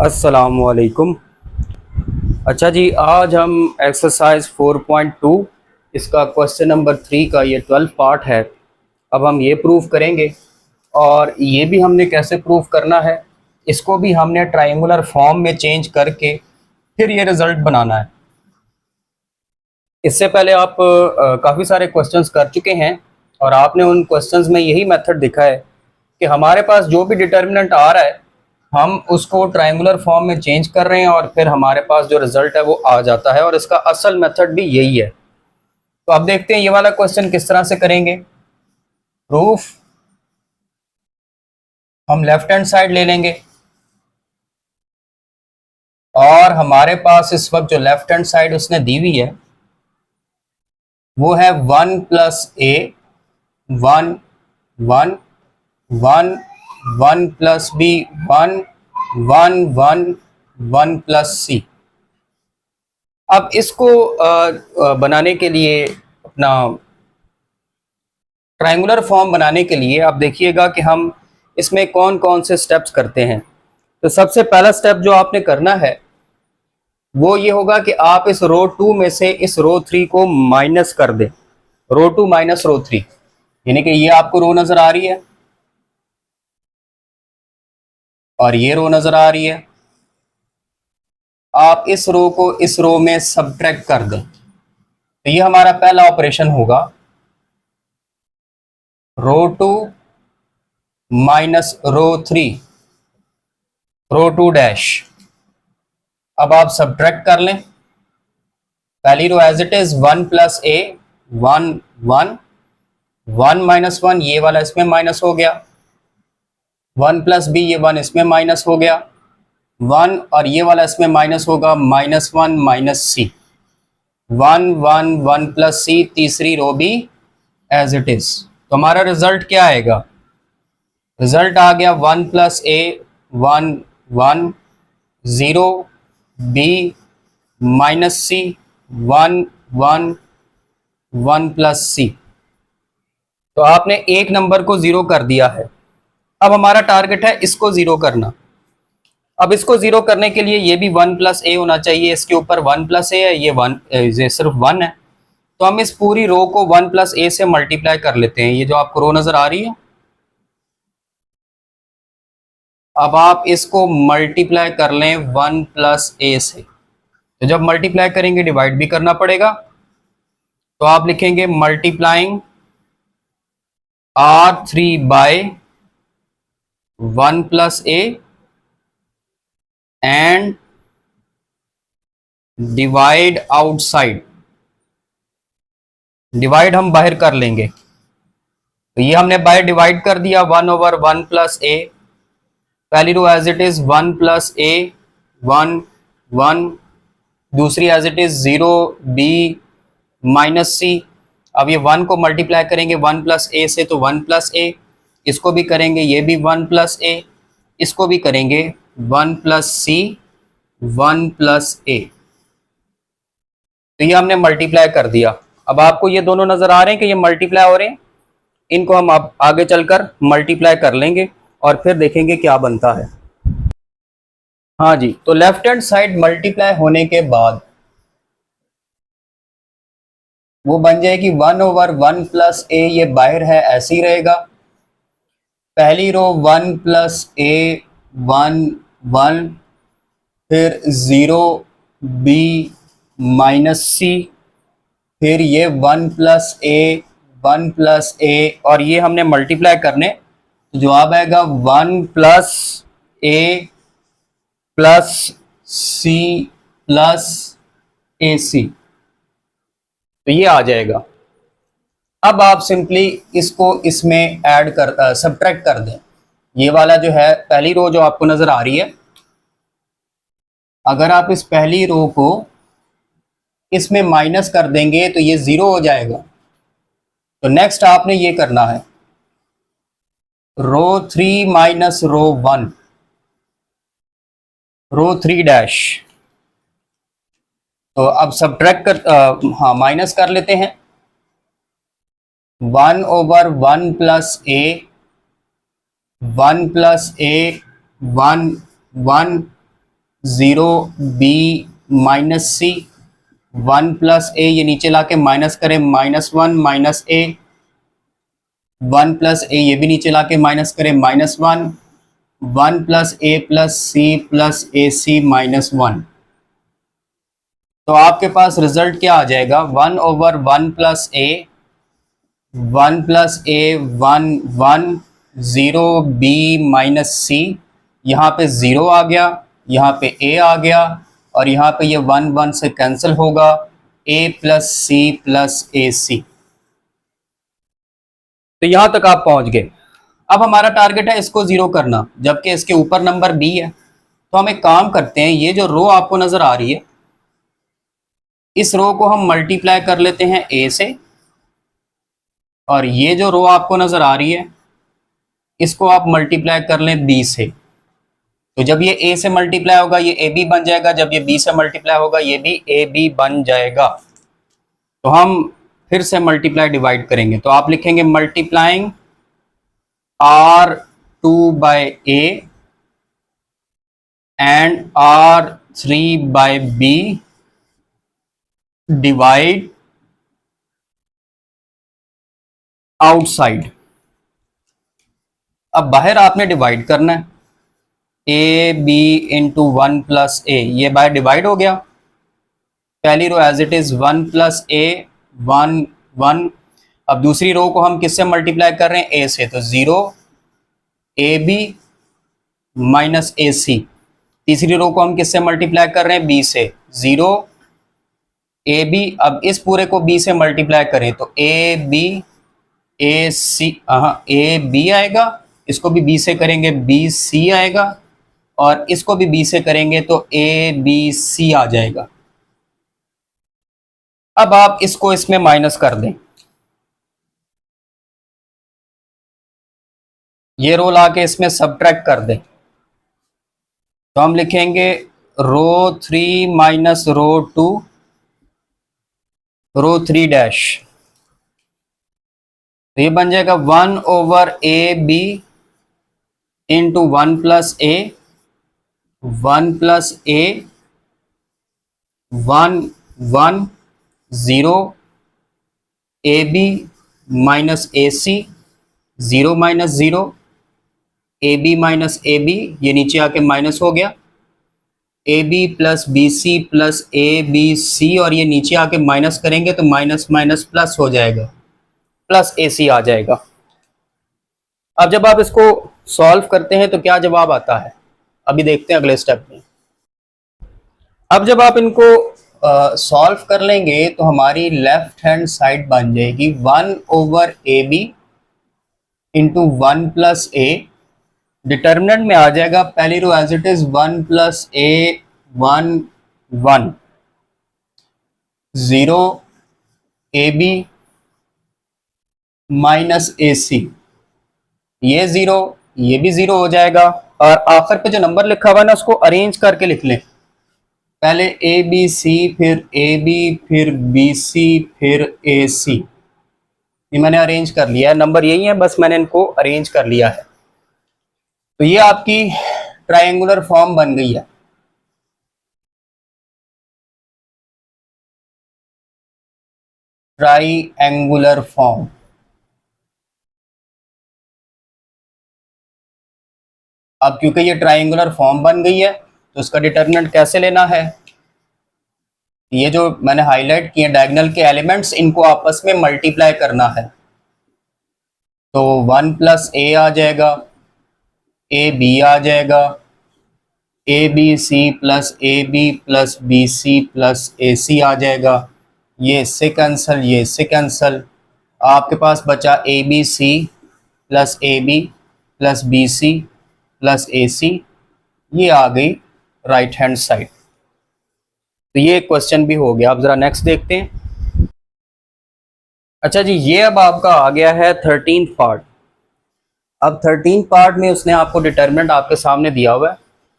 अस्सलामुअलैकुम। अच्छा जी, आज हम एक्सरसाइज 4.2 इसका क्वेश्चन नंबर 3 का ये 12 पार्ट है। अब हम ये प्रूव करेंगे और ये भी हमने कैसे प्रूव करना है, इसको भी हमने ट्रायंगुलर फॉर्म में चेंज करके फिर ये रिज़ल्ट बनाना है। इससे पहले आप काफ़ी सारे क्वेश्चंस कर चुके हैं और आपने उन क्वेश्चंस में यही मेथड दिखा है कि हमारे पास जो भी डिटर्मिनेंट आ रहा है हम उसको ट्रायंगुलर फॉर्म में चेंज कर रहे हैं और फिर हमारे पास जो रिजल्ट है वो आ जाता है, और इसका असल मेथड भी यही है। तो अब देखते हैं ये वाला क्वेश्चन किस तरह से करेंगे। प्रूफ हम लेफ्ट हैंड साइड ले लेंगे और हमारे पास इस वक्त जो लेफ्ट हैंड साइड उसने दी हुई है वो है 1 प्लस ए, 1 1 1 1 प्लस बी, 1 1 1 1 प्लस सी। अब इसको बनाने के लिए, अपना ट्रायंगुलर फॉर्म बनाने के लिए आप देखिएगा कि हम इसमें कौन कौन से स्टेप्स करते हैं। तो सबसे पहला स्टेप जो आपने करना है वो ये होगा कि आप इस रो 2 में से इस रो 3 को माइनस कर दें। रो 2 माइनस रो 3, यानी कि ये आपको रो नजर आ रही है और ये रो नजर आ रही है। आप इस रो को इस रो में सब्ट्रैक्ट कर दें, तो ये हमारा पहला ऑपरेशन होगा। Row 2 minus row 3, row 2 dash. अब आप सब्ट्रैक्ट कर लें। पहली row as it is 1 plus A, 1 1 1 minus 1, ये वाला इसमें माइनस हो गया। 1 प्लस बी, ये 1 इसमें माइनस हो गया। 1 और ये वाला इसमें माइनस होगा, -1 माइनस सी। 1 1 1 प्लस सी, तीसरी रो भी एज इट इज। तो हमारा रिजल्ट क्या आएगा? रिजल्ट आ गया 1 प्लस ए, 1 1 0 बी माइनस सी, 1 1 1 प्लस सी। तो आपने एक नंबर को जीरो कर दिया है। अब हमारा टारगेट है इसको जीरो करना। अब इसको जीरो करने के लिए ये भी 1 प्लस ए होना चाहिए, इसके ऊपर 1 प्लस ए है, ये सिर्फ 1 है। तो हम इस पूरी रो को 1 प्लस ए से मल्टीप्लाई कर लेते हैं। ये जो आपको रो नजर आ रही है, अब आप इसको मल्टीप्लाई कर लें 1 प्लस ए से। तो जब मल्टीप्लाई करेंगे डिवाइड भी करना पड़ेगा, तो आप लिखेंगे multiplying R3 by 1 plus a and divide outside. Divide हम बाहर कर लेंगे, तो ये हमने बाहर डिवाइड कर दिया 1 ओवर 1 प्लस ए। पहली row as it is 1 plus ए, 1 1, दूसरी as it is 0 B minus C. अब ये 1 को मल्टीप्लाई करेंगे 1 प्लस ए से, तो 1 प्लस ए, इसको भी करेंगे ये भी 1 प्लस ए, इसको भी करेंगे 1 प्लस सी 1 प्लस ए। तो ये हमने मल्टीप्लाई कर दिया। अब आपको ये दोनों नजर आ रहे हैं कि ये मल्टीप्लाई हो रहे हैं, इनको हम अब आगे चलकर मल्टीप्लाई कर लेंगे और फिर देखेंगे क्या बनता है। हाँ जी, तो लेफ्ट हैंड साइड मल्टीप्लाई होने के बाद वो बन जाएगी 1 ओवर 1 प्लस ए, ये बाहर है ऐसे ही रहेगा। पहली रो 1 प्लस ए 1 1, फिर 0 बी माइनस सी, फिर ये 1 प्लस ए 1 प्लस ए, और ये हमने मल्टीप्लाई करने, तो जवाब आएगा 1 plus A plus C plus A c. तो ये आ जाएगा। अब आप सिंपली इसको इसमें ऐड कर सब्ट्रैक्ट कर दें। ये वाला जो है पहली रो जो आपको नजर आ रही है, अगर आप इस पहली रो को इसमें माइनस कर देंगे तो ये 0 हो जाएगा। तो नेक्स्ट आपने ये करना है रो 3 माइनस रो 1, रो 3 डैश। तो अब सब्ट्रैक्ट कर हाँ माइनस कर लेते हैं। 1 over 1 plus A, 1 plus A 1 1 0 B minus c, 1 plus a, ये नीचे लाके माइनस करें, -1 माइनस ए, 1 प्लस ए, ये भी नीचे लाके माइनस करें, -1, 1 plus A plus C plus A सी -1। तो आपके पास रिजल्ट क्या आ जाएगा, 1/1 प्लस ए, 1 प्लस ए 1 1, 0 बी माइनस सी, यहाँ पे 0 आ गया, यहाँ पे ए आ गया, और यहाँ पे ये 1 1 से कैंसिल होगा, ए plus C plus A c. तो यहाँ तक आप पहुँच गए। अब हमारा टारगेट है इसको 0 करना, जबकि इसके ऊपर नंबर बी है। तो हम एक काम करते हैं, ये जो रो आपको नज़र आ रही है, इस रो को हम मल्टीप्लाई कर लेते हैं ए से, और ये जो रो आपको नज़र आ रही है, इसको आप मल्टीप्लाई कर लें बी से। तो जब ये ए से मल्टीप्लाई होगा ये ए बी बन जाएगा, जब ये बी से मल्टीप्लाई होगा ये भी ए बी बन जाएगा। तो हम फिर से मल्टीप्लाई डिवाइड करेंगे, तो आप लिखेंगे multiplying R2 by a and R3 by b divide outside. अब बाहर आपने डिवाइड करना है, a b into 1 plus a, ये बाय डिवाइड हो गया। पहली row as it is 1 plus ए 1 1। अब दूसरी रो को हम किससे मल्टीप्लाई कर रहे हैं, ए से, तो 0 ए बी माइनस ए सी। तीसरी रो को हम किससे मल्टीप्लाई कर रहे हैं, बी से, 0 ए बी। अब इस पूरे को बी से मल्टीप्लाई करें तो A B a C, a B आएगा, इसको भी बी से करेंगे बी सी आएगा, और इसको भी बी से करेंगे तो ए बी सी आ जाएगा। अब आप इसको इसमें माइनस कर दें, ये रो ला के इसमें सब्ट्रैक्ट कर दें, तो हम लिखेंगे row 3 minus row 2 row 3 dash. तो ये बन जाएगा 1/ए B into 1 plus A 1 plus A 1 1 0 A B minus A C, 0 minus 0 A B minus A B, ये नीचे आके माइनस हो गया, A B plus B C plus A B C, और ये नीचे आके माइनस करेंगे तो माइनस माइनस प्लस हो जाएगा, प्लस ए सी आ जाएगा। अब जब आप इसको सॉल्व करते हैं तो क्या जवाब आता है, अभी देखते हैं अगले स्टेप में। अब जब आप इनको सॉल्व कर लेंगे तो हमारी लेफ्ट हैंड साइड बन जाएगी 1/ए B into 1 plus A. Determinant में आ जाएगा पहली row as it is 1 plus A 1 1, 0 A B minus ए सी, ये 0 ये भी 0 हो जाएगा, और आखिर पे जो नंबर लिखा हुआ है ना उसको अरेंज करके लिख लें, पहले ए बी सी फिर ए बी फिर बी सी फिर ए सी। ये मैंने अरेंज कर लिया है, नंबर यही है, बस मैंने इनको अरेंज कर लिया है। तो ये आपकी ट्रायंगुलर फॉर्म बन गई है। ट्रायंगुलर फॉर्म, अब क्योंकि ये ट्रायंगुलर फॉर्म बन गई है तो इसका डिटर्मिनेंट कैसे लेना है, ये जो मैंने हाईलाइट किए डायगोनल के एलिमेंट्स, इनको आपस में मल्टीप्लाई करना है। तो 1 प्लस ए आ जाएगा, ए बी आ जाएगा, A B C plus A B plus B C plus A C आ जाएगा, ये इससे कैंसल ये इससे कैंसल, आपके पास बचा A B C plus A B plus B C plus A सी, ये आ गई राइट हैंड साइड। तो ये क्वेश्चन भी हो गया। अब जरा नेक्स्ट देखते हैं। अच्छा जी, ये अब आपका आ गया है 13th पार्ट। अब 13th पार्ट में उसने आपको डिटर्मिनेंट आपके सामने दिया हुआ है,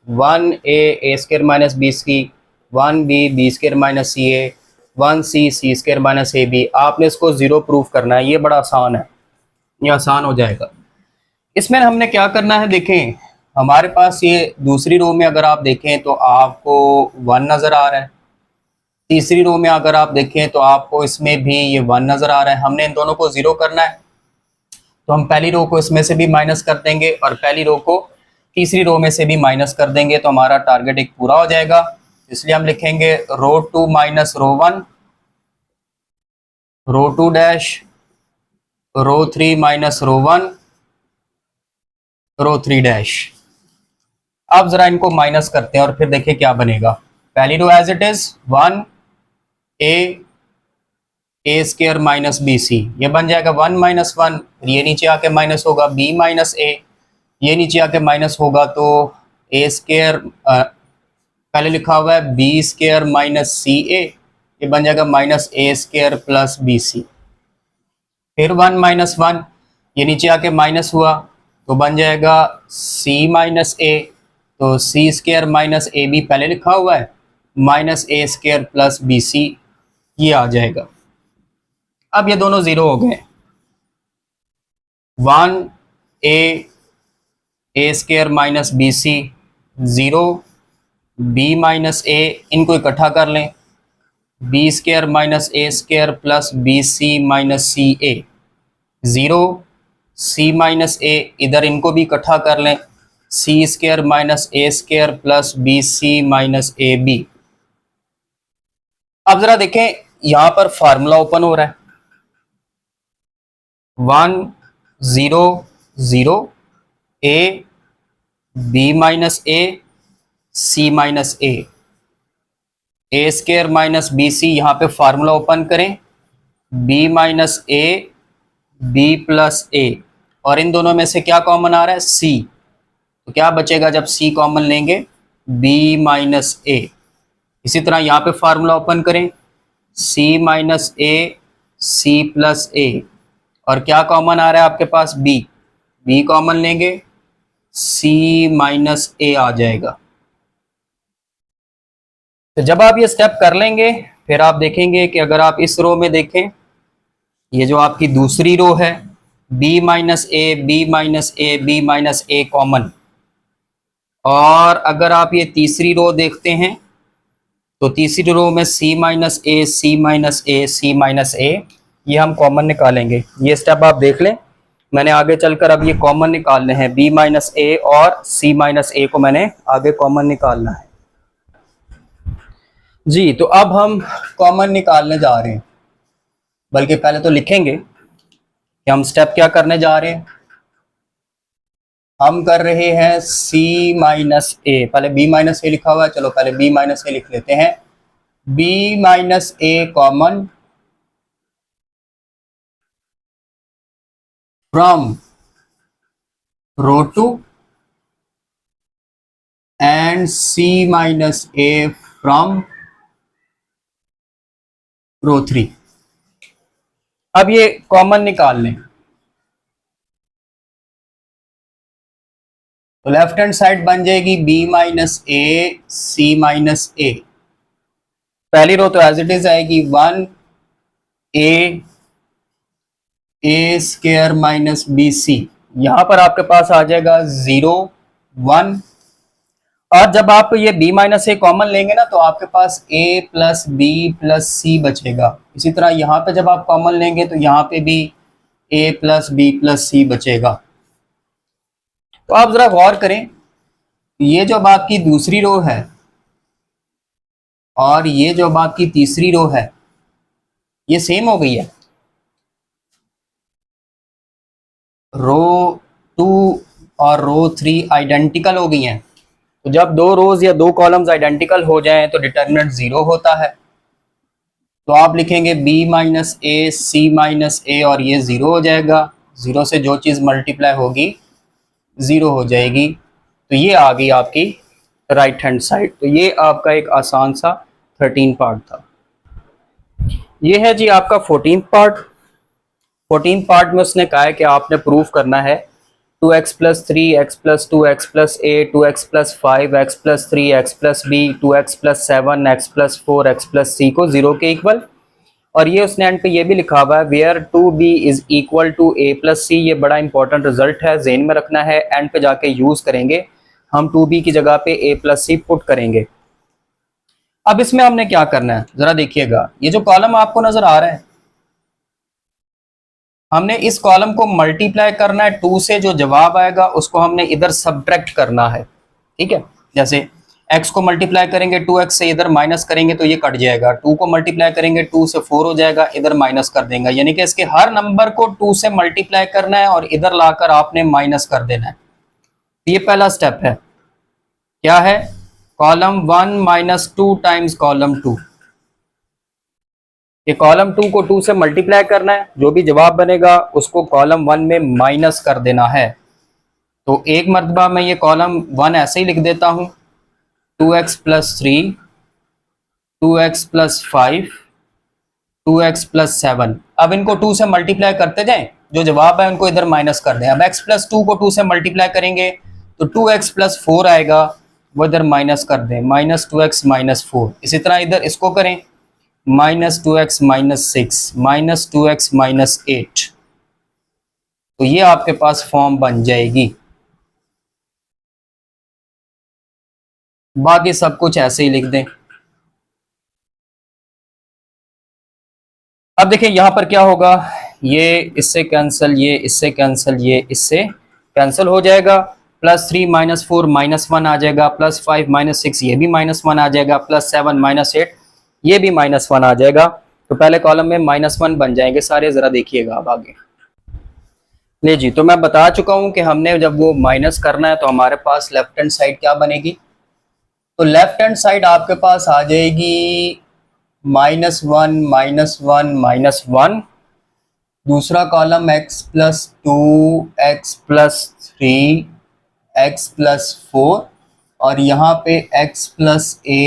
1a square minus b c, 1b square minus c a, 1c square minus A b. आपने इसको 0 प्रूफ करना है, ये बड़ा आसान है, ये आसान हो जाएगा। इसमें हमने क्या करना है, देखें हमारे पास ये दूसरी रो में अगर आप देखें तो आपको 1 नज़र आ रहा है, तीसरी रो में अगर आप देखें तो आपको इसमें भी ये 1 नज़र आ रहा है। हमने इन दोनों को 0 करना है, तो हम पहली रो को इसमें से भी माइनस कर देंगे और पहली रो को तीसरी रो में से भी माइनस कर देंगे, तो हमारा टारगेट एक पूरा हो जाएगा। इसलिए हम लिखेंगे रो 2 minus row 1, row 2 dash, row 3 minus row 1, row 3 dash. अब जरा इनको माइनस करते हैं और फिर देखिए क्या बनेगा। पहली row as it is 1 a square minus b c, ये बन जाएगा 1 माइनस 1, ये नीचे आके माइनस होगा बी माइनस ए, ये नीचे आके माइनस होगा तो ए स्क्वायर पहले लिखा हुआ है बी स्क्वायर माइनस सी ए, ये बन जाएगा minus a square plus B C. फिर 1 माइनस 1, ये नीचे आके माइनस हुआ तो बन जाएगा सी माइनस ए, तो सी स्क्वायर माइनस ए बी पहले लिखा हुआ है minus a square plus B c, ये आ जाएगा। अब ये दोनों 0 हो गए। 1 a square minus b c 0, B minus a, इनको इकट्ठा कर लें, b square minus a square plus B c minus c a 0, c minus a, इधर इनको भी इकट्ठा कर लें, c square minus a square plus B c minus A b. अब जरा देखें यहां पर फार्मूला ओपन हो रहा है 1 0 0 A B minus A c minus a square minus b c, यहाँ पे फार्मूला ओपन करें b minus A B plus a, और इन दोनों में से क्या कॉमन आ रहा है सी, तो क्या बचेगा जब सी कॉमन लेंगे बी माइनस ए। इसी तरह यहाँ पे फार्मूला ओपन करें सी minus A c plus a, और क्या कॉमन आ रहा है आपके पास बी कॉमन लेंगे सी माइनस ए आ जाएगा। तो जब आप ये स्टेप कर लेंगे फिर आप देखेंगे कि अगर आप इस रो में देखें, ये जो आपकी दूसरी रो है b minus A B minus A B minus a common, और अगर आप ये तीसरी रो देखते हैं तो तीसरी रो में सी माइनस ए सी माइनस ए सी माइनस ए, ये हम कॉमन निकालेंगे। ये स्टेप आप देख लें, मैंने आगे चलकर अब ये कॉमन निकालने हैं, बी माइनस ए और सी माइनस ए को मैंने आगे कॉमन निकालना है जी। तो अब हम कॉमन निकालने जा रहे हैं, बल्कि पहले तो लिखेंगे कि हम स्टेप क्या करने जा रहे हैं। हम कर रहे हैं सी माइनस ए, पहले बी माइनस ए लिखा हुआ है, चलो पहले बी माइनस ए लिख लेते हैं, b minus a common from row 2 and c minus a from row 3। अब ये कॉमन निकाल लें, तो लेफ्ट हैंड साइड बन जाएगी बी माइनस ए सी माइनस ए, पहली रो तो एज इट इज आएगी 1 ए स्क्वायर माइनस बी सी, यहां पर आपके पास आ जाएगा 0 1, और जब आप ये b माइनस ए कॉमन लेंगे ना तो आपके पास a प्लस बी प्लस सी बचेगा। इसी तरह यहाँ पे जब आप कॉमन लेंगे तो यहाँ पे भी a प्लस बी प्लस सी बचेगा। तो आप जरा गौर करें, ये जो आपकी दूसरी रो है और ये जो आपकी तीसरी रो है ये सेम हो गई है, रो 2 और रो 3 आइडेंटिकल हो गई हैं। तो जब दो रोज या दो कॉलम्स आइडेंटिकल हो जाएं तो डिटर्मिनेंट 0 होता है। तो आप लिखेंगे b माइनस ए सी माइनस ए, और ये 0 हो जाएगा, 0 से जो चीज़ मल्टीप्लाई होगी 0 हो जाएगी। तो ये आ गई आपकी राइट हैंड साइड। तो ये आपका एक आसान सा 13 पार्ट था। ये है जी आपका 14 पार्ट। 14 पार्ट में उसने कहा है कि आपने प्रूफ करना है 2x plus 3 x plus 2 x plus a 2x plus 5 x plus 3 x plus b 2x plus 7 x plus 4 x plus c को 0 के इक्वल। और ये उसने एंड पे ये भी लिखा हुआ है where 2b is equal to a plus c। ये बड़ा इंपॉर्टेंट रिजल्ट है, जेन में रखना है, एंड पे जाके यूज करेंगे। हम 2b की जगह पे a प्लस सी पुट करेंगे। अब इसमें हमने क्या करना है जरा देखिएगा, ये जो कॉलम आपको नजर आ रहा है, हमने इस कॉलम को मल्टीप्लाई करना है 2 से, जो जवाब आएगा उसको हमने इधर सब्ट्रैक्ट करना है। ठीक है, जैसे x को मल्टीप्लाई करेंगे 2x से, इधर माइनस करेंगे तो ये कट जाएगा, 2 को मल्टीप्लाई करेंगे 2 से 4 हो जाएगा, इधर माइनस कर देंगे, यानी कि इसके हर नंबर को 2 से मल्टीप्लाई करना है और इधर लाकर आपने माइनस कर देना है। ये पहला स्टेप है। क्या है? Column 1 minus 2 times column 2। ये कॉलम 2 को 2 से मल्टीप्लाई करना है, जो भी जवाब बनेगा उसको कॉलम 1 में माइनस कर देना है। तो एक मरतबा मैं ये कॉलम 1 ऐसे ही लिख देता हूं, 2x plus 3, 2x plus 5, 2x plus 7। अब इनको 2 से मल्टीप्लाई करते जाएं, जो जवाब है उनको इधर माइनस कर दें। अब x प्लस 2 को 2 से मल्टीप्लाई करेंगे तो 2x प्लस 4 आएगा, वो इधर माइनस कर दें, माइनस 2x माइनस 4। इसी तरह इधर इसको करें, minus 2x minus 6, minus 2x minus 8। तो ये आपके पास फॉर्म बन जाएगी। बाकी सब कुछ ऐसे ही लिख दें। अब देखिए यहां पर क्या होगा, ये इससे कैंसिल, ये इससे कैंसिल, ये इससे कैंसिल हो जाएगा। प्लस 3 माइनस 4 माइनस 1 आ जाएगा, प्लस 5 माइनस 6 ये भी माइनस 1 आ जाएगा, प्लस 7 माइनस 8 ये भी माइनस 1 आ जाएगा। तो पहले कॉलम में माइनस 1 बन जाएंगे सारे, जरा देखिएगा अब आगे। ले जी, तो मैं बता चुका हूं कि हमने जब वो माइनस करना है तो हमारे पास लेफ्ट हैंड साइड क्या बनेगी। तो लेफ्ट हैंड साइड आपके पास आ जाएगी माइनस 1 माइनस 1 माइनस 1। दूसरा column x plus 2, x plus 3, x plus 4, और यहाँ पे x plus a,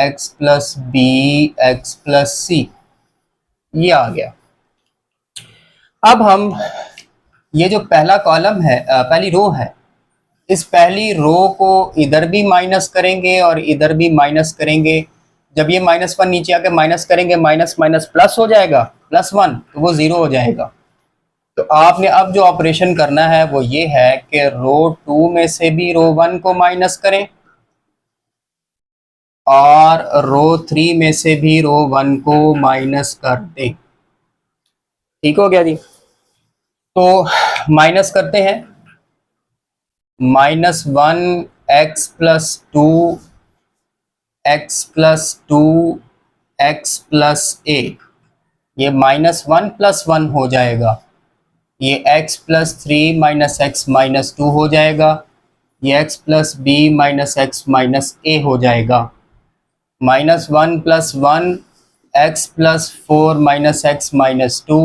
x plus b, x plus c, ये आ गया। अब हम ये जो पहला कॉलम है, पहली रो है, इस पहली रो को इधर भी माइनस करेंगे और इधर भी माइनस करेंगे। जब ये माइनस 1 नीचे आके माइनस करेंगे, माइनस माइनस प्लस हो जाएगा, प्लस 1, तो वो 0 हो जाएगा। तो आपने अब जो ऑपरेशन करना है वो ये है कि रो 2 में से भी रो 1 को माइनस करें और रो 3 में से भी रो 1 को माइनस कर दें। ठीक हो गया जी। तो माइनस करते हैं, minus 1 x plus 2, x plus 2, x plus a, ये माइनस 1 प्लस 1 हो जाएगा। ये x plus 3 minus x minus 2 हो जाएगा। ये x plus b minus x minus a हो जाएगा। Minus 1 plus 1, x plus 4 minus x minus 2,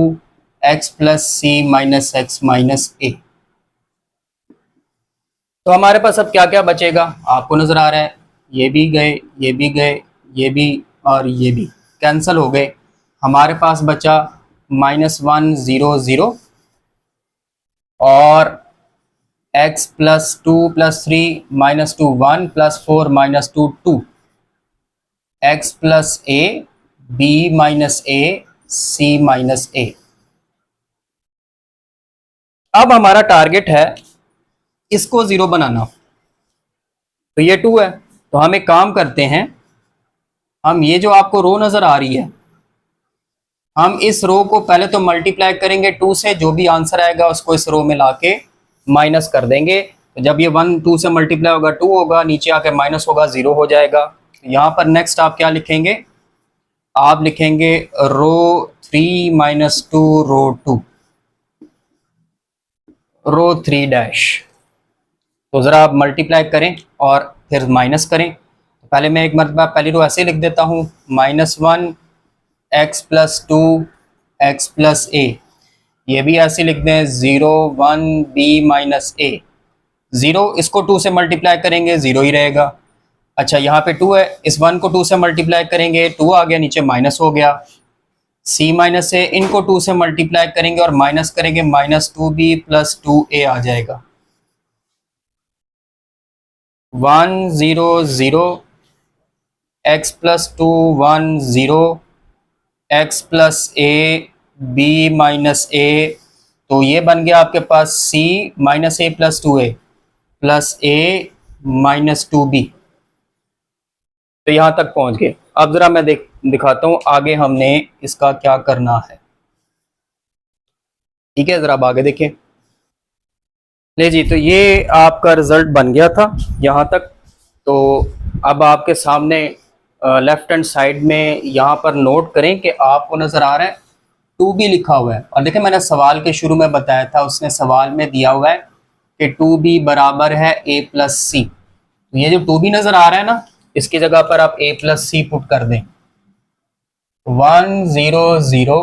x plus c minus x minus a। तो हमारे पास अब क्या क्या बचेगा आपको नजर आ रहा है, ये भी गए, ये भी गए, ये भी और ये भी कैंसिल हो गए। हमारे पास बचा माइनस 1 0 0 और x plus 2 plus 3 minus 2 1 plus 4 minus 2 2, x plus a, b minus a, c minus a। अब हमारा टारगेट है इसको 0 बनाना। तो ये 2 है, तो हम एक काम करते हैं, हम ये जो आपको रो नजर आ रही है, हम इस रो को पहले तो मल्टीप्लाई करेंगे 2 से, जो भी आंसर आएगा उसको इस रो में लाके माइनस कर देंगे। तो जब ये 1 2 से मल्टीप्लाई होगा 2 होगा, नीचे आके माइनस होगा 0 हो जाएगा। यहाँ पर नेक्स्ट आप क्या लिखेंगे, आप लिखेंगे रो 3 माइनस 2 रो 2, रो 3 डैश। तो ज़रा आप मल्टीप्लाई करें और फिर माइनस करें। तो पहले मैं एक मरतबा पहली रो ऐसे लिख देता हूँ, minus 1 x plus 2 x plus a, ये भी ऐसे लिख दें 0 1 b माइनस a। 0 इसको 2 से मल्टीप्लाई करेंगे 0 ही रहेगा। अच्छा यहाँ पे 2 है, इस 1 को 2 से मल्टीप्लाई करेंगे 2 आ गया, नीचे माइनस हो गया। c माइनस a, इनको 2 से मल्टीप्लाई करेंगे और माइनस करेंगे, माइनस 2b प्लस 2a आ जाएगा। 1 0 0 x plus 2 1 0 x plus a b minus a। तो ये बन गया आपके पास c minus a plus 2a plus a minus 2b। तो यहां तक पहुंच गए। अब जरा मैं दिखाता हूं आगे हमने इसका क्या करना है। ठीक है, जरा अब आगे देखें। ले जी, तो ये आपका रिजल्ट बन गया था यहाँ तक। तो अब आपके सामने लेफ्ट हैंड साइड में यहाँ पर नोट करें कि आपको नज़र आ रहा है 2b लिखा हुआ है। और देखिए, मैंने सवाल के शुरू में बताया था, उसने सवाल में दिया हुआ है कि 2b बराबर है a प्लस सी। तो ये जो 2b नज़र आ रहा है ना, इसकी जगह पर आप a प्लस सी पुट कर दें। 1 0 0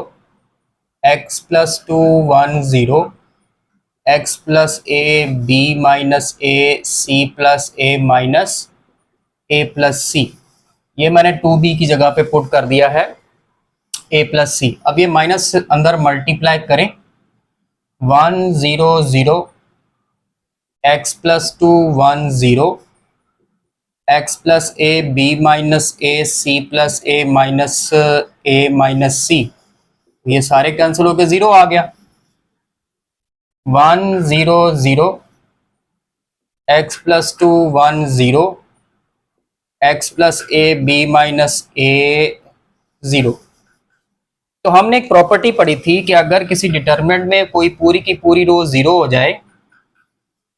x plus 2 1 0 x plus A B minus A c plus a minus a plus c. ये मैंने 2b की जगह पे पुट कर दिया है a प्लस सी। अब ये माइनस अंदर मल्टीप्लाई करें। 1 0 0 x plus 2 1 0 x plus A B minus A c plus a minus c. ये सारे कैंसिल होकर 0 आ गया। 1 0 0 x plus 2 1 0 x plus A B minus a 0। तो हमने एक प्रॉपर्टी पढ़ी थी कि अगर किसी डिटर्मिनेंट में कोई पूरी की पूरी रो 0 हो जाए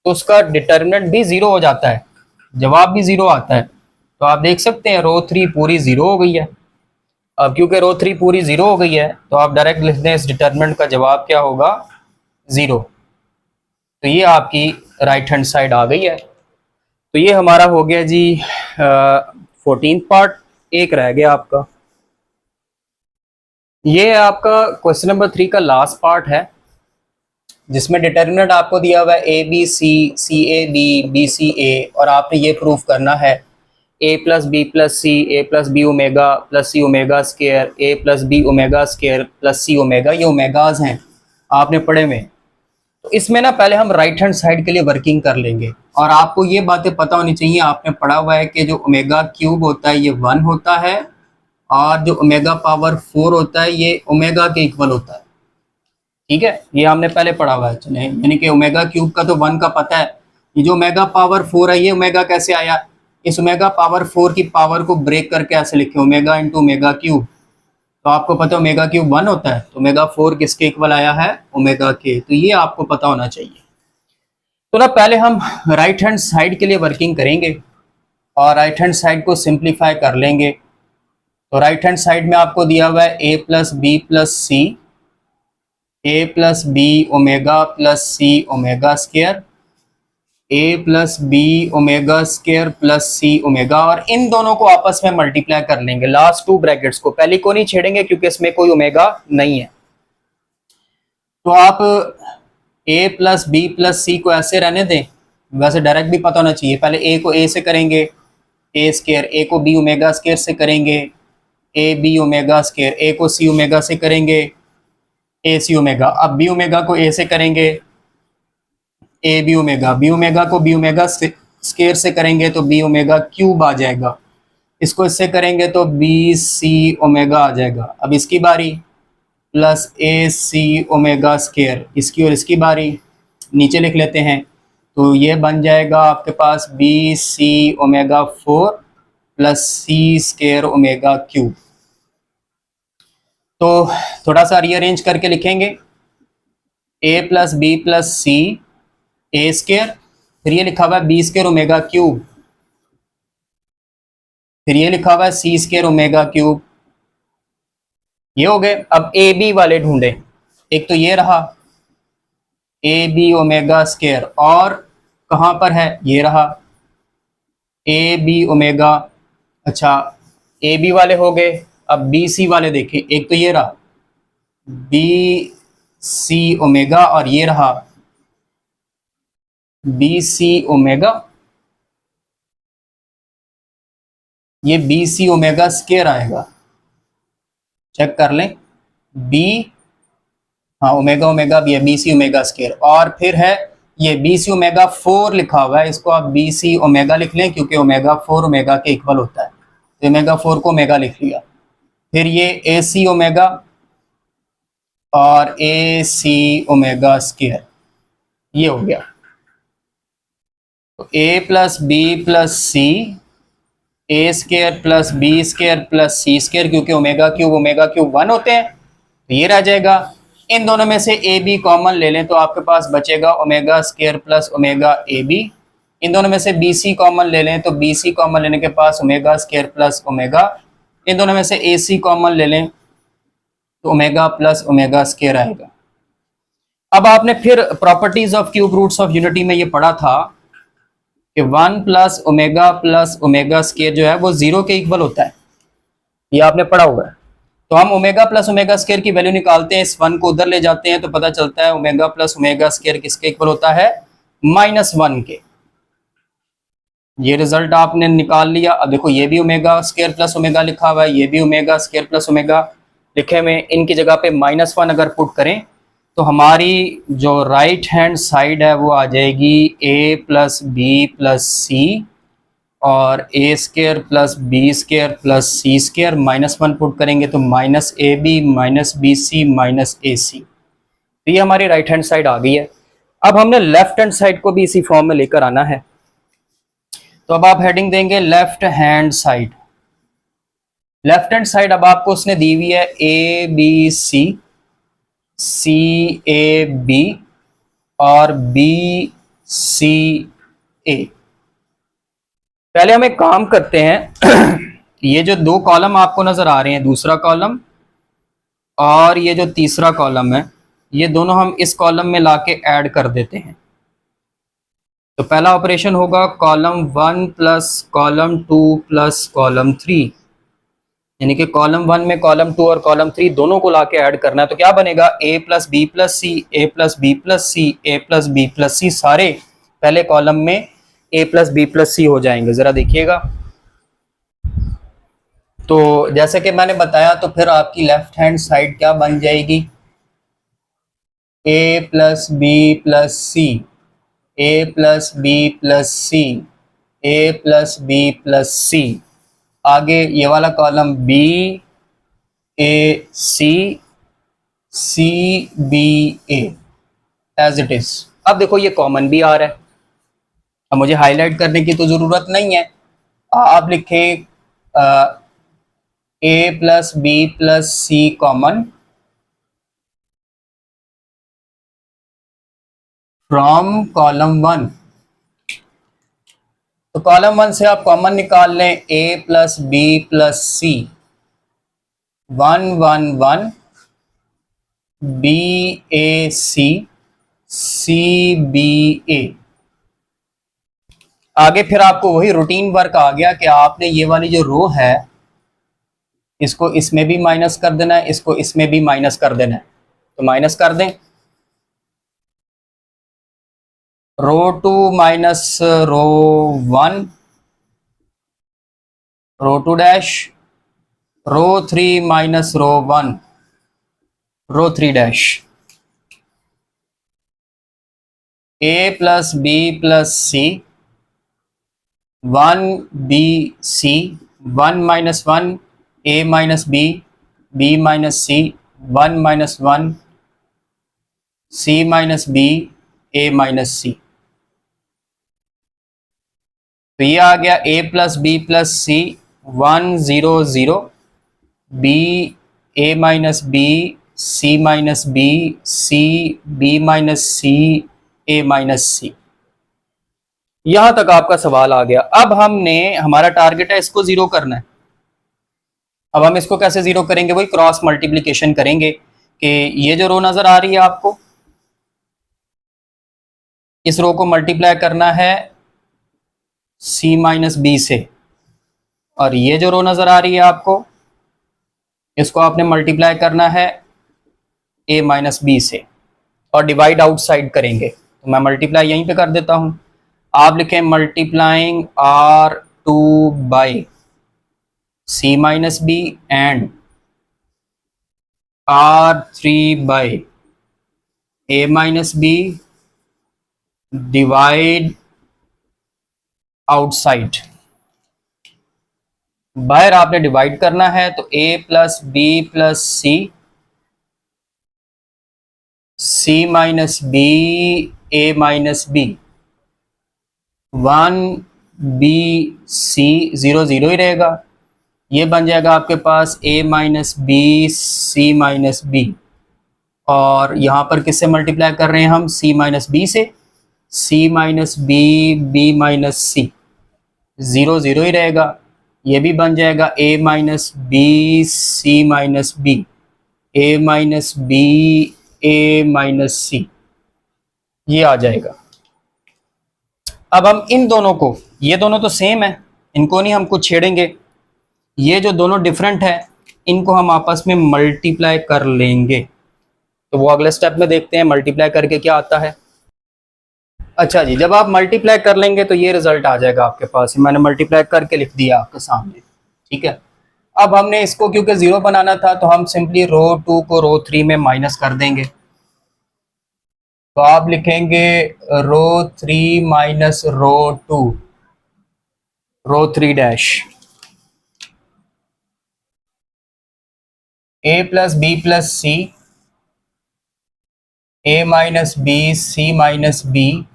तो उसका डिटर्मिनेंट भी 0 हो जाता है, जवाब भी 0 आता है। तो आप देख सकते हैं रो 3 पूरी 0 हो गई है। अब क्योंकि रो 3 पूरी 0 हो गई है तो आप डायरेक्ट लिख दें इस डिटर्मिनेंट का जवाब क्या होगा, 0। तो ये आपकी राइट हैंड साइड आ गई है। तो ये हमारा हो गया जी 14th पार्ट। एक रह गया आपका, ये आपका क्वेश्चन नंबर 3 का लास्ट पार्ट है, जिसमें डिटर्मिनेंट आपको दिया हुआ है a B c a B c ए, और आपने ये प्रूफ करना है a plus b plus c a plus b omega plus c omega square a plus b omega square plus c omega. ये ओमेगाज हैं, आपने पढ़े में। तो इसमें ना पहले हम राइट हैंड साइड के लिए वर्किंग कर लेंगे। और आपको ये बातें पता होनी चाहिए, आपने पढ़ा हुआ है कि जो ओमेगा क्यूब होता है ये 1 होता है, और जो ओमेगा पावर 4 होता है ये ओमेगा के इक्वल होता है। ठीक है, ये हमने पहले पढ़ा हुआ है। चले, यानी कि ओमेगा क्यूब का तो 1 का पता है। ये जो ओमेगा पावर 4 है, ये ओमेगा कैसे आया? इस ओमेगा पावर 4 की पावर को ब्रेक करके ऐसे लिखे, ओमेगा इंटू ओमेगा क्यूब। तो आपको पता है ओमेगा क्यूब 1 होता है, तो ओमेगा 4 किसके इक्वल आया है? ओमेगा के। तो ये आपको पता होना चाहिए। तो ना पहले हम राइट हैंड साइड के लिए वर्किंग करेंगे और राइट हैंड साइड को सिंप्लीफाई कर लेंगे। तो राइट हैंड साइड में आपको दिया हुआ है a plus b plus c, a plus b omega plus c omega square, a plus b omega square plus c omega, और इन दोनों को आपस में मल्टीप्लाई कर लेंगे लास्ट 2 ब्रैकेट्स को। पहली को नहीं छेड़ेंगे क्योंकि इसमें कोई ओमेगा नहीं है। तो आप ए प्लस बी प्लस सी को ऐसे रहने दें, वैसे डायरेक्ट भी पता होना चाहिए। पहले ए को ए से करेंगे ए स्केयर, ए को बी ओमेगा स्केयर से करेंगे a b omega square, a को सी ओमेगा से करेंगे ए सी ओमेगा। अब बी ओमेगा को ए से करेंगे a b omega, b omega को बी ओमेगा स्केयर से करेंगे तो बी ओमेगा क्यूब आ जाएगा। इसको इससे करेंगे तो बी सी ओमेगा आ जाएगा। अब इसकी बारी, plus A c omega square, इसकी और इसकी बारी, नीचे लिख लेते हैं। तो ये बन जाएगा आपके पास B C omega 4 plus c square omega cube. तो थोड़ा सा रीअरेंज करके लिखेंगे, ए plus b plus c a square, फिर ये लिखा हुआ है बी स्केयर ओमेगा क्यूब, फिर ये लिखा हुआ है सी स्केयर ओमेगा क्यूब। ये हो गए। अब ए बी वाले ढूंढे। एक तो ये रहा ए बी ओमेगा स्केयर, और कहाँ पर है? ये रहा ए बी ओमेगा। अच्छा, ए बी वाले हो गए। अब बी सी वाले देखें। एक तो ये रहा बी सी ओमेगा, और ये रहा बी सी ओमेगा। ये बी सी ओमेगा स्केयर आएगा, चेक कर लें। बी, हाँ ओमेगा ओमेगा भी है, बी सी ओमेगा स्केयर। और फिर है ये बी सी ओमेगा 4 लिखा हुआ है, इसको आप बी सी ओमेगा लिख लें क्योंकि ओमेगा 4 ओमेगा के इक्वल होता है। तो ओमेगा 4 को ओमेगा लिख लिया। फिर ये ए सी ओमेगा और ए सी ओमेगा स्केयर, ये हो गया। तो a plus b plus c, a square plus b square plus c square, क्योंकि ओमेगा क्यूब 1 होते हैं, तो ये रह जाएगा। इन दोनों में से ए बी कॉमन ले लें तो आपके पास बचेगा omega square plus omega a b. इन दोनों में से बी सी कॉमन ले लें तो बी सी कॉमन लेने के पास ओमेगा स्केयर प्लस ओमेगा। इन दोनों में से ए सी कॉमन ले लें तो ओमेगा प्लस ओमेगा स्केयर आएगा। अब आपने फिर properties of cube roots of unity में ये पढ़ा था कि 1 प्लस ओमेगा स्केयर जो है वो 0 के इक्वल होता है, ये आपने पढ़ा हुआ है। तो हम ओमेगा प्लस ओमेगा स्केयर की वैल्यू निकालते हैं, इस 1 को उधर ले जाते हैं तो पता चलता है ओमेगा प्लस ओमेगा स्केयर किसके इक्वल होता है, -1 के। ये रिजल्ट आपने निकाल लिया। अब देखो ये भी ओमेगा स्केयर प्लस ओमेगा लिखा हुआ है, ये भी ओमेगा स्केयर प्लस ओमेगा लिखे हुए, इनकी जगह पे -1 अगर पुट करें तो हमारी जो राइट हैंड साइड है वो आ जाएगी a plus b plus c और a square plus b square plus c square, -1 put करेंगे तो minus A B minus b c minus A c. तो ये हमारी राइट हैंड साइड आ गई है। अब हमने लेफ्ट हैंड साइड को भी इसी फॉर्म में लेकर आना है, तो अब आप हेडिंग देंगे left hand side. Left hand side अब आपको उसने दी हुई है a B c, c a b और बी सी ए। पहले हम एक काम करते हैं ये जो दो कॉलम आपको नजर आ रहे हैं, दूसरा कॉलम और ये जो तीसरा कॉलम है, ये दोनों हम इस कॉलम में लाके ऐड कर देते हैं। तो पहला ऑपरेशन होगा column 1 plus column 2 plus column 3, यानी कि कॉलम 1 में कॉलम 2 और कॉलम 3 दोनों को लाके ऐड करना है। तो क्या बनेगा, a plus b plus c, a plus b plus c, a plus b plus c, सारे पहले कॉलम में a plus b plus c हो जाएंगे। जरा देखिएगा, तो जैसे कि मैंने बताया तो फिर आपकी लेफ्ट हैंड साइड क्या बन जाएगी, a plus b plus c, a plus b plus c, a plus b plus c. आगे ये वाला column b a c, c b a as it is. अब देखो ये कॉमन भी आ रहा है, अब मुझे हाईलाइट करने की तो जरूरत नहीं है, आप लिखें a plus b plus c common from column 1। तो कॉलम 1 से आप कॉमन निकाल लें, a plus b plus c 1 1 1, b a c, c b a. आगे फिर आपको वही रूटीन वर्क आ गया कि आपने ये वाली जो रो है इसको इसमें भी माइनस कर देना है, इसको इसमें भी माइनस कर देना है। तो माइनस कर दें, row 2 minus row 1, row 2 dash, row 3 minus row 1, row 3 dash. a plus b plus c 1 b c, 1 minus 1 a minus b, b minus c, 1 minus 1 c minus b, a minus c. तो ये आ गया a plus b plus c 1 0 0, b a minus b, c minus b, c b minus c, a minus सी। यहां तक आपका सवाल आ गया। अब हमने, हमारा टारगेट है इसको जीरो करना है। अब हम इसको कैसे जीरो करेंगे, वही क्रॉस मल्टीप्लिकेशन करेंगे कि ये जो रो नजर आ रही है आपको, इस रो को मल्टीप्लाई करना है c माइनस बी से, और ये जो रो नजर आ रही है आपको, इसको आपने मल्टीप्लाई करना है a माइनस बी से, और डिवाइड आउटसाइड करेंगे। तो मैं मल्टीप्लाई यहीं पे कर देता हूं, आप लिखें multiplying R2 by c minus b and R3 by a minus b divide outside. बाहर आपने डिवाइड करना है, तो a प्लस बी प्लस सी, सी minus b, a minus b 1BC 0 0 ही रहेगा। ये बन जाएगा आपके पास A minus b C minus b, और यहाँ पर किससे मल्टीप्लाई कर रहे हैं हम? C माइनस बी से। C minus b B minus C 0 0 ही रहेगा। ये भी बन जाएगा A minus b C minus b, A minus b A minus C, ये आ जाएगा। अब हम इन दोनों को, ये दोनों तो सेम है, इनको नहीं हम कुछ छेड़ेंगे। ये जो दोनों डिफरेंट है इनको हम आपस में मल्टीप्लाई कर लेंगे। तो वो अगले स्टेप में देखते हैं मल्टीप्लाई करके क्या आता है। अच्छा जी, जब आप मल्टीप्लाई कर लेंगे तो ये रिजल्ट आ जाएगा आपके पास। मैंने मल्टीप्लाई करके लिख दिया आपके सामने, ठीक है। अब हमने इसको क्योंकि 0 बनाना था तो हम सिंपली रो 2 को रो 3 में माइनस कर देंगे। तो आप लिखेंगे row 3 minus row 2, row 3 dash, A plus b plus C, A minus b C minus b,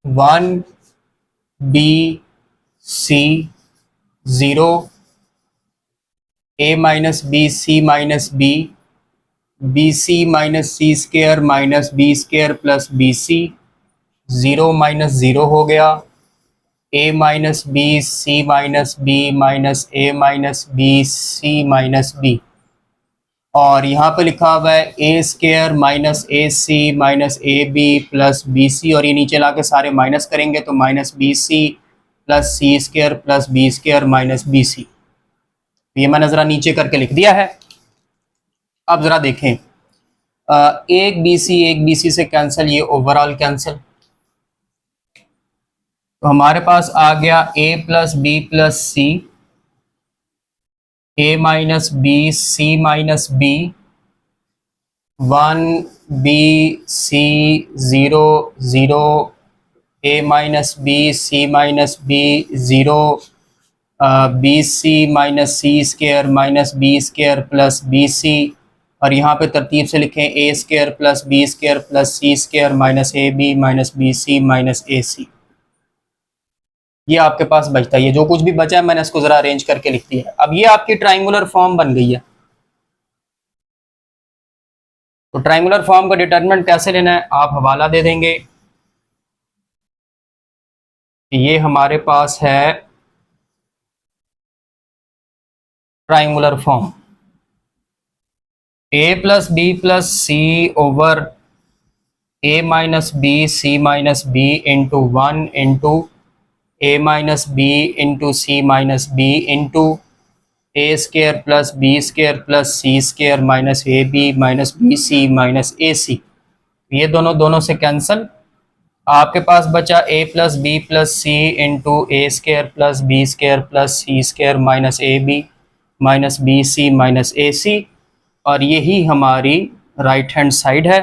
1BC 0, A minus b C minus b, BC minus C square minus B square plus BC, 0 minus 0 हो गया। A minus b C minus b minus A minus b C minus b, और यहाँ पे लिखा हुआ है a square minus A c minus A B plus B C, और ये नीचे ला के सारे माइनस करेंगे तो माइनस बी सी plus c square plus b square minus b c. ये मैंने ज़रा नीचे करके लिख दिया है। अब ज़रा देखें, एक बी सी से कैंसिल, ये ओवरऑल कैंसिल। तो हमारे पास आ गया a plus b plus C, A minus b C minus b, 1BC 0 0, A minus b C minus b 0, BC minus C square minus B square plus BC, और यहाँ पे तरतीब से लिखें A square plus B square plus C square minus AB minus BC minus AC। ये आपके पास बचता है। ये जो कुछ भी बचा है मैंने इसको जरा अरेंज करके लिख दिया है। अब ये आपकी ट्रायंगुलर फॉर्म बन गई है। तो ट्रायंगुलर फॉर्म का डिटरमिनेंट कैसे लेना है, आप हवाला दे देंगे। ये हमारे पास है triangular form, A plus b plus c over A minus b C minus b into 1 into A minus b into C minus b into A square plus b square plus c square minus A B minus b c minus ए सी। ये दोनों से cancel. आपके पास बचा A plus b plus c into a square plus b square plus c square minus A B minus b c minus ए सी, और यही हमारी right hand side है।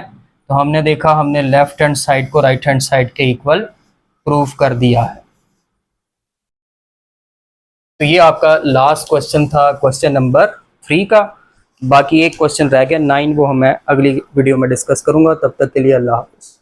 तो हमने देखा, हमने लेफ्ट हैंड साइड को राइट हैंड साइड के इक्वल प्रूफ कर दिया है। तो ये आपका लास्ट क्वेश्चन था, क्वेश्चन नंबर 3 का। बाकी एक क्वेश्चन रह गया 9, वो मैं अगली वीडियो में डिस्कस करूंगा। तब तक के लिए अल्लाह हाफ़िज़।